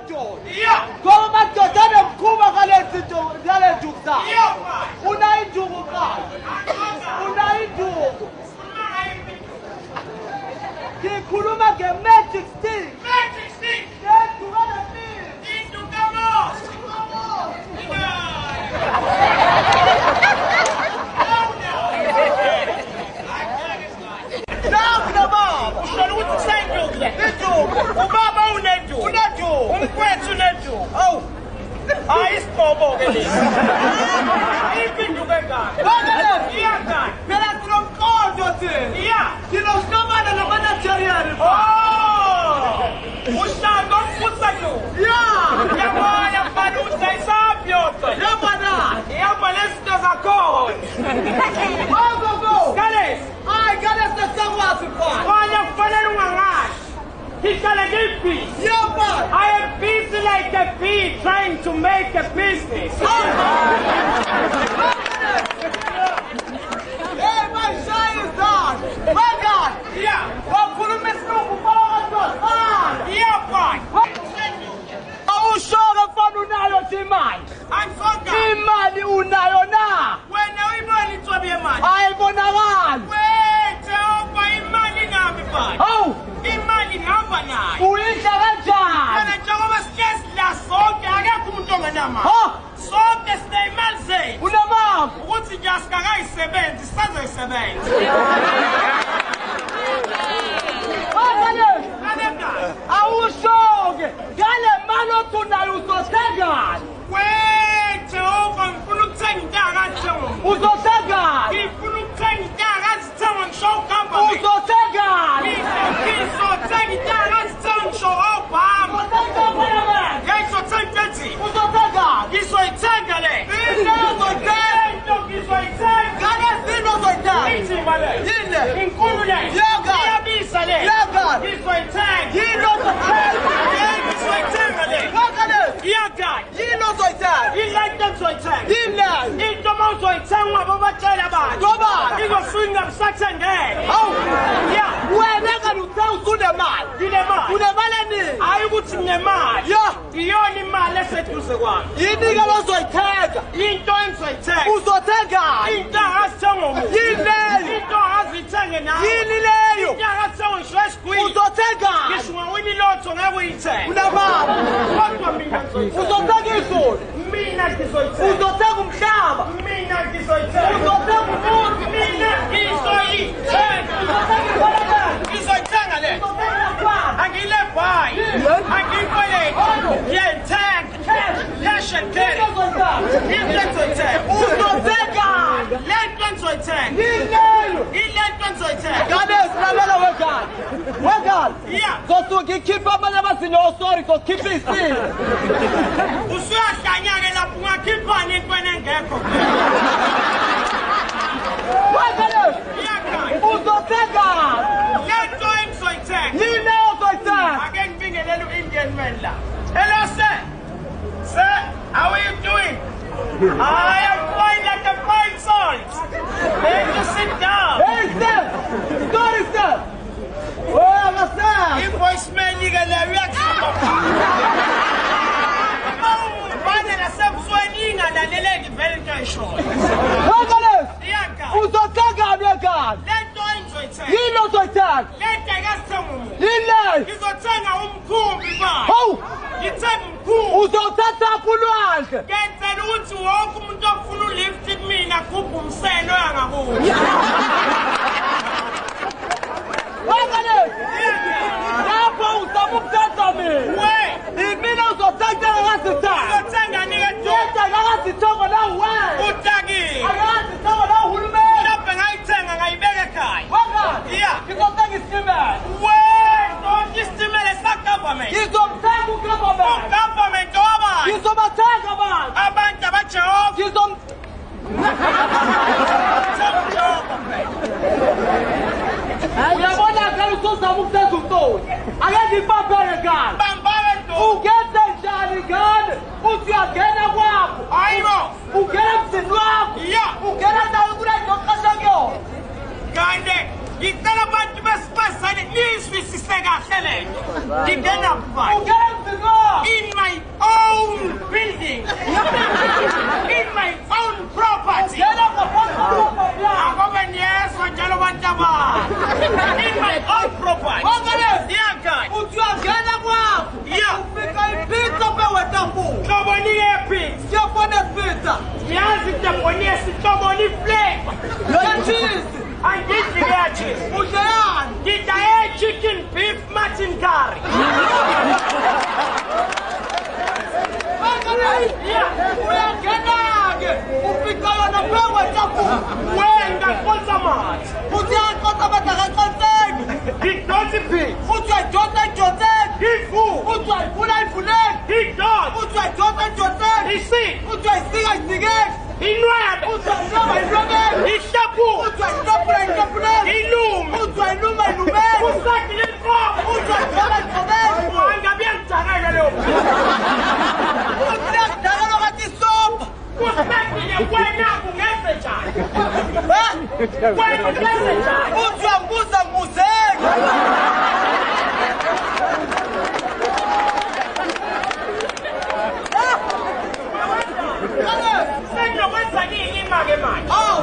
madoda. Ngoba madoda anemkhuba ngalezinto ngalezinto zakhe. Unayinduku kahle. Unayinduku. Ngikhuluma nge-magic stick. Magic stick. Ngenduka lempilo. Induka mos. I am busy like a bee trying to make a business. Hey, my shy is done. My God. Yeah. Yeah, boy. Awushoka mfana unayo imali. Anfoka. Imali unayo na. Wena uyibona ithobe yemali. Ayibonakala. Wethu kwa imali ngami bani? Hawu, Imali ngihamba nayo. uyidla kanjani? Wena njengoba sihlezi la sonke akekho umuntu ongenamali. Ha? Sonke sinemali zethu. Unemali. Ukuthi nje asikakayisebenzi sisazoyisebenza. Awushoke ngale mali otunayo uzothengani? Wethu ngifuna ukuthenga intaka kanjengomuntu. Uzothengani? Ngifuna ukuthenga intaka azithenga ngisho ukuhamba. Uzothengani? Ngizothenga intaka azithenga ngisho Obama. Ngizothenga ethi. Uzothengani? Ngizoyithenga le. Ngizoyithenga. Ngane zino uzoyithenga? Inzima le. Yini? Inkulu le. Yeka. Iyabisa le. Yeka. Ngizoyithenga. Yini uzoyithenga? Ngizoyithenga le. Ngane. Iyaka. Yini uzoyithenga? Ilento ngizoyithenga. Yini? Into mawuzoyithenga babatshela abantu. Ngoba? Izofika msathengele. Hawu. Yeah. Wena ngani uthenga usunemali? Nginemali. Unemali eningi? Hayi ukuthi nginemali. Ya. Iyona imali eseduze kwami. Yini ke ozoyithenga? Into engizoyithenga. Uzothengani? Into angazithenga umuntu. Yini leyo? Into angazithenga nawe. Yini leyo? Into angazithenga ngisho esigwini. Uzothengani? Ngisho ungawina ilotho ngeke uyithenga. Unemali. Kodwa mina ngizoyithenga. Uzothenga izulu? Mina ngizoyithenga. Uzothenga umhlaba? Mina ngizoyithenga. Uzothenga umuntu? Mina ngizoyithenga. Ngizoyithenga le. Angiyilebhayi. Angiyikweleti. Ngiyayithenga. Cash and carry. Into engizoyithenga. Uzothengani? Lento engizoyithenga. Yini leyo? Ilento engizoyithenga. Ngane silalela wegani. Wegani. Yeah. Zosuke ikhipha abanye amazinyo sorry zokhipha isini. Usuyahlanya-ke lapho ungakhiphani entweni engekho. Wegani. Iyakanye. Uzothengani? Lento engizoyithenga. Yini leyo uzoyithenga? Ake ngibingelele u-Indian man la. Hello, sir. Sir, how are you doing? I am fine like a fine salt. Then you sit down. Hey sir. Sorry sir. Wega sir. I-voicemail-ke leyo uyakuhamba. Manje nasebusweni ingalaleleki vele into ayishoyo. Wegani. Iyakanye. Uzothengani wegani? Lento engizoyithenga. Yini uzoyithenga? Lento ayikazithenga umuntu. Yini leyo? Ngizothenga umkhumbi bani. Hawu. Ngithenga umkhumbi. Uzothatha ulwandle. Ngenzela ukuthi wonke umuntu ofuna ulift kumina kubhe umselo yangakubo. Wegani. Lapho uzama ukuthatha mina. Imina uzothatha ngazithatha. Uzothenga-ke Yetha ngazithongo la we. utakile. Ngazithongo la uhulumeni. Mhlawumbe ngayithenga ngayibeka ekhaya. Wegani. Yeah. Ngizothenga isitimela. Sonke isitimela sa-government. Ngizomthenga ugovernment. U-government owabani? Ngizobathenga abantu. Abantu abajehova. Uyabona ngani usuzama ukuthenza umntoni? Ake ngibambele ngani? Bambale nto. Ungenza njani ngani? Uthi uyangena kwakho. Hayibo. Ungena emzini wakho. Yeah. Ungena ndawo kunayo oqasha kuyona. Kanti ngicela abantu besifazane niyizwisise kahle lento. Ngingena kubani? Ungena emzini wakho. In my Toboni epic. Siyafona pizza. Yazi tebonisi toboni flavor. Your cheese. Angithi ke cheese. Udleyani? Ngida chicken beef mutton curry. Uyangena-ke ufika yona phezu kwetafula. Wena nkonza manje. Futhi uyayiqonsa abantu akaqiniseki. Ngidonsi pig. Futhi uyayidonsa ejonseni. Ifu. Futhi uyayivula ayivuleni. Idon. Futhi uyayidonsa ejonseni. Isi. Futhi uyayisika ayisikeni. Inwebe. Futhi uyayiloma ayilomeni. Ishapu. Futhi uyayilopula ayilopuleni. Ilume. Futhi uyayiluma ayilumeni. Usakile inkomo. Futhi uyayigcoba ayigcobeni. Angabe ngidakela leyo. Futhi uyakudakela ngathi isopa. Usakile wena kungenze njani? Eh? Wena ungenze njani? Futhi uyambuza ngibuzeke. Sengiyokwenza nini imake manje? Awu.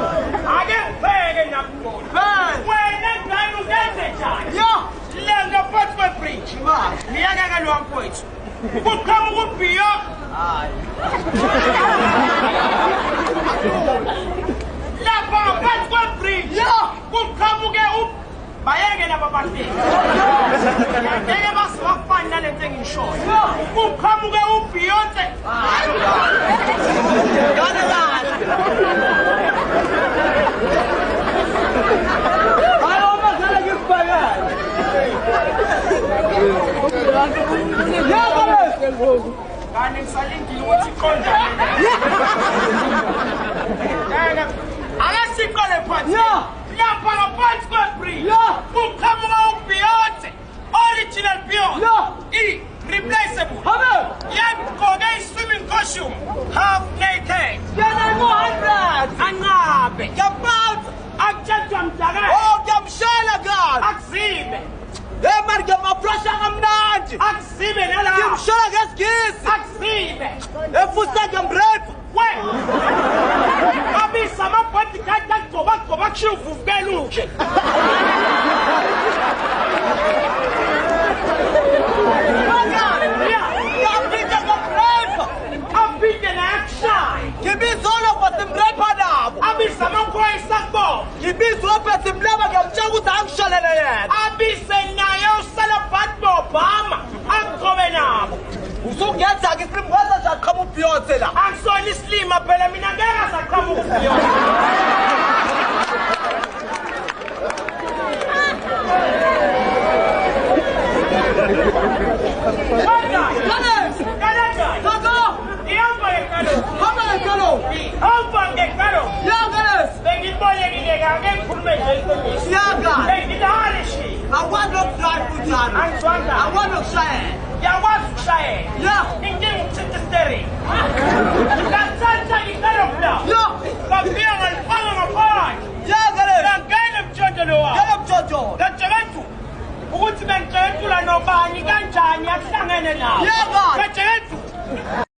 Ake ngibheke nakubona. Bheke. Wena ngane ungenze njani? Ya. Lenga phansi kwebridge. Ngiyakeka lo wamfowethu. Kuqhamuka ubhiyo. Lapha ngaphansi kwebridge. Ya. Kuqhamuke bayeke laba bafika. Ngeke basifani nalento engiyishoyo. Kuqhamuke uBeyonce. Ngane kahle. Hayi umazala ngikubhekele. Yebo leso. Kani ngisalindile ukuthi iqonde. Ake siqale phansi. Ya. Lapha ngaphansi kwebridge. Ya. Kuqhamuka uBeyonce. Original Beyonce. Ya. Replaceable. Habe. Yagqoke i-swimming costume. Half naked. Yana ngo-100. Anqabe. Ngiyaphansi. Akutshentshwa mdakela. Oh, ngiyamshela kahle. Akuzibe. Hey man, ngiyamaflasha kamnandi. Akuzibe nala. Ngimshela ngesigisi. Akuzibe. Efusa ngiyamrepha. We. Abisa ama-bodyguard agcoba kushiya uvuvukela ukhe. Ngiyaphinda ngiyamrepha. Aphinde nayakushaya. Ngibiza olopha simrepha nabo. Abisa amaphoyisa akubona. Ngibiza olopha simleba ngiyamtshela ukuthi angishalele yena. Abise naye uSalabhat Obama aqobe nabo. Usungenza-ke isilimu kwenza nje aqhamuka uBeyonce la. Angisona isilima phela mina ngeke asaqhamuka uBeyonce. Kanjani? Kaka, Ihamba ngekalo. hamba ngekalo. Ihamba ngekalo. Yakanes. Bengibolekile kake ngikhulume nje iqiniso. Siyakazi. Bengidahalishi. Akwazi ukudrayiva unjani. Angizwanga. Akwazi ukushayela. Ngiyakwazi ukushayela. Ya. Inkinga ukuthinta isitering. Ngathatha ikalo la. Ya. Ngafika ngalifaka ngaphandle. Yakanes. Ngangena emtshontsho wami. Ngeke mjojo. Ngajekethu ukuthi bengicela nobani kanjani akuhlangene nawo. Yebo. Ngajekethu